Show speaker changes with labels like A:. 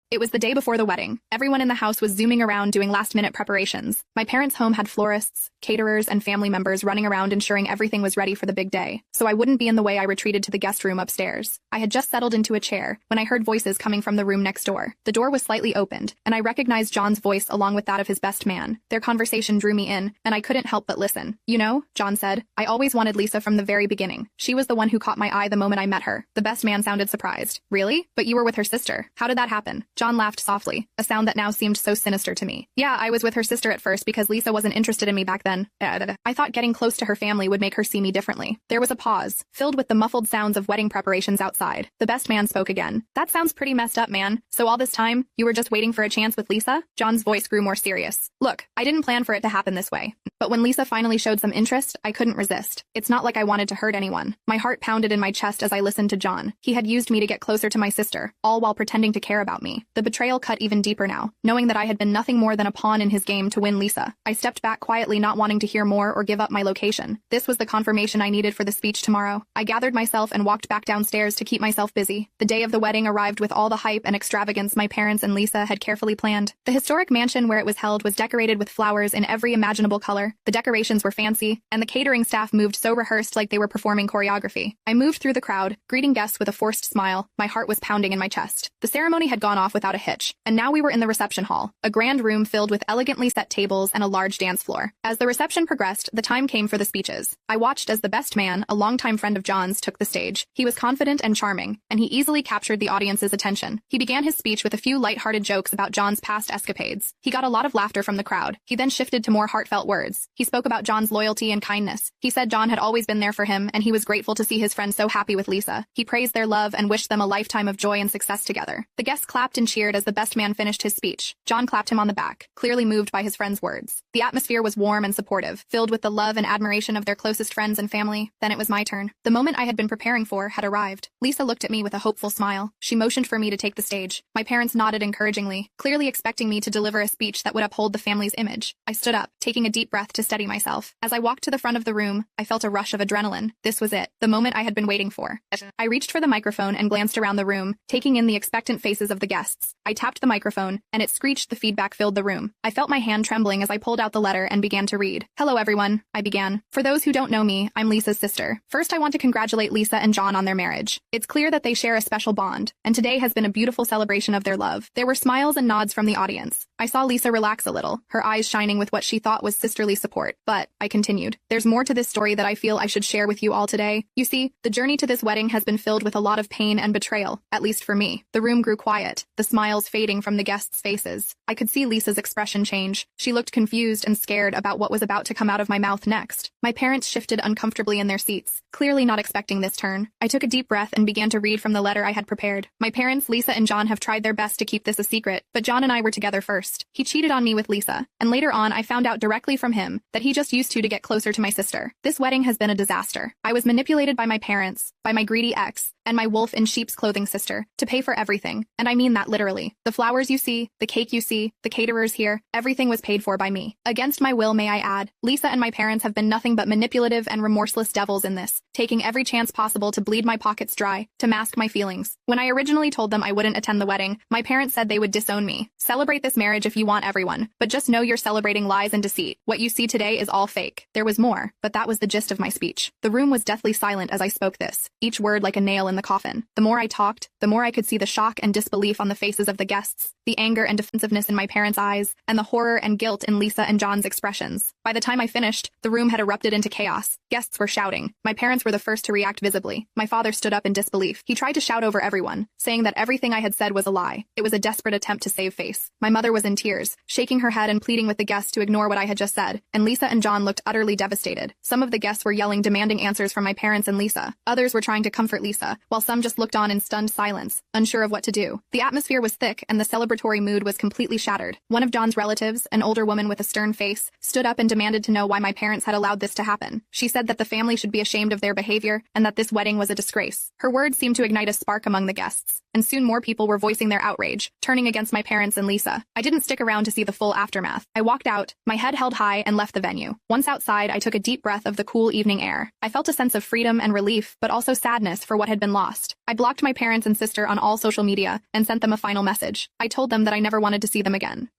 A: It was the day before the wedding. Everyone in the house was zooming around doing last-minute preparations. My parents' home had florists, caterers, and family members running around ensuring everything was ready for the big day. So I wouldn't be in the way, I retreated to the guest room upstairs. I had just settled into a chair when I heard voices coming from the room next door. The door was slightly opened, and I recognized John's voice along with that of his best man. Their conversation drew me in, and I couldn't help but listen. "You know," John said, "I always wanted Lisa from the very beginning. She was the one who caught my eye the moment I met her." The best man sounded surprised. "Really? But you were with her sister. How did that happen?" John laughed softly, a sound that now seemed so sinister to me. "Yeah, I was with her sister at first because Lisa wasn't interested in me back then. I thought getting close to her family would make her see me differently." There was a pause, filled with the muffled sounds of wedding preparations outside. The best man spoke again. "That sounds pretty messed up, man. So all this time, you were just waiting for a chance with Lisa?" John's voice grew more serious. "Look, I didn't plan for it to happen this way. But when Lisa finally showed some interest, I couldn't resist. It's not like I wanted to hurt anyone." My heart pounded in my chest as I listened to John. He had used me to get closer to my sister, all while pretending to care about me. The betrayal cut even deeper now, knowing that I had been nothing more than a pawn in his game to win Lisa. I stepped back quietly, not wanting to hear more or give up my location. This was the confirmation I needed for the speech tomorrow. I gathered myself and walked back downstairs to keep myself busy. The day of the wedding arrived with all the hype and extravagance my parents and Lisa had carefully planned. The historic mansion where it was held was decorated with flowers in every imaginable color. The decorations were fancy, and the catering staff moved so rehearsed like they were performing choreography. I moved through the crowd, greeting guests with a forced smile. My heart was pounding in my chest. The ceremony had gone off without a hitch, and now we were in the reception hall, a grand room filled with elegantly set tables and a large dance floor. As the reception progressed, the time came for the speeches. I watched as the best man, a longtime friend of John's, took the stage. He was confident and charming, and he easily captured the audience's attention. He began his speech with a few light-hearted jokes about John's past escapades. He got a lot of laughter from the crowd. He then shifted to more heartfelt words. He spoke about John's loyalty and kindness. He said John had always been there for him, and he was grateful to see his friend so happy with Lisa. He praised their love and wished them a lifetime of joy and success together. The guests clapped and cheered as the best man finished his speech. John clapped him on the back, clearly moved by his friend's words. The atmosphere was warm and supportive, filled with the love and admiration of their closest friends and family. Then it was my turn. The moment I had been preparing for had arrived. Lisa looked at me with a hopeful smile. She motioned for me to take the stage. My parents nodded encouragingly, clearly expecting me to deliver a speech that would uphold the family's image. I stood up, taking a deep breath to steady myself. As I walked to the front of the room, I felt a rush of adrenaline. This was it, the moment I had been waiting for. I reached for the microphone and glanced around the room, taking in the expectant faces of the guests. I tapped the microphone, and it screeched. The feedback filled the room. I felt my hand trembling as I pulled out the letter and began to read. "Hello everyone," I began. "For those who don't know me, I'm Lisa's sister. First, I want to congratulate Lisa and John on their marriage. It's clear that they share a special bond, and today has been a beautiful celebration of their love." There were smiles and nods from the audience. I saw Lisa relax a little, her eyes shining with what she thought was sisterly support. "But," I continued, "there's more to this story that I feel I should share with you all today. You see, the journey to this wedding has been filled with a lot of pain and betrayal, at least for me." The room grew quiet, the smiles fading from the guests' faces. I could see Lisa's expression change. She looked confused and scared about what was about to come out of my mouth next. My parents shifted uncomfortably in their seats, clearly not expecting this turn. I took a deep breath and began to read from the letter I had prepared. "My parents, Lisa and John, have tried their best to keep this a secret, but John and I were together first. He cheated on me with Lisa, and later on I found out directly from him that he just used to get closer to my sister. This wedding has been a disaster. I was manipulated by my parents, by my greedy ex, and my wolf in sheep's clothing sister, to pay for everything, and I mean that literally. The flowers you see, the cake you see, the caterers here, everything was paid for by me. Against my will, may I add. Lisa and my parents have been nothing but manipulative and remorseless devils in this, taking every chance possible to bleed my pockets dry, to mask my feelings. When I originally told them I wouldn't attend the wedding, my parents said they would disown me. Celebrate this marriage if you want, everyone, but just know you're celebrating lies and deceit. What you see today is all fake." There was more, but that was the gist of my speech. The room was deathly silent as I spoke this, each word like a nail in the coffin. The more I talked, the more I could see the shock and disbelief on the faces of the guests, the anger and defensiveness in my parents' eyes, and the horror and guilt in Lisa and John's expressions. By the time I finished, the room had erupted into chaos. Guests were shouting. My parents were the first to react visibly. My father stood up in disbelief. He tried to shout over everyone, saying that everything I had said was a lie. It was a desperate attempt to save face. My mother was in tears, shaking her head and pleading with the guests to ignore what I had just said, and Lisa and John looked utterly devastated. Some of the guests were yelling, demanding answers from my parents and Lisa. Others were trying to comfort Lisa, while some just looked on in stunned silence, unsure of what to do. The atmosphere was thick and the celebratory mood was completely shattered. One of John's relatives, an older woman with a stern face, stood up and demanded to know why my parents had allowed this to happen. She said that the family should be ashamed of their behavior and that this wedding was a disgrace. Her words seemed to ignite a spark among the guests, and soon more people were voicing their outrage, turning against my parents and Lisa. I didn't stick around to see the full aftermath. I walked out, my head held high, and left the venue. Once outside, I took a deep breath of the cool evening air. I felt a sense of freedom and relief, but also sadness for what had been lost. I blocked my parents and sister on all social media and sent them a final message. I told them that I never wanted to see them again.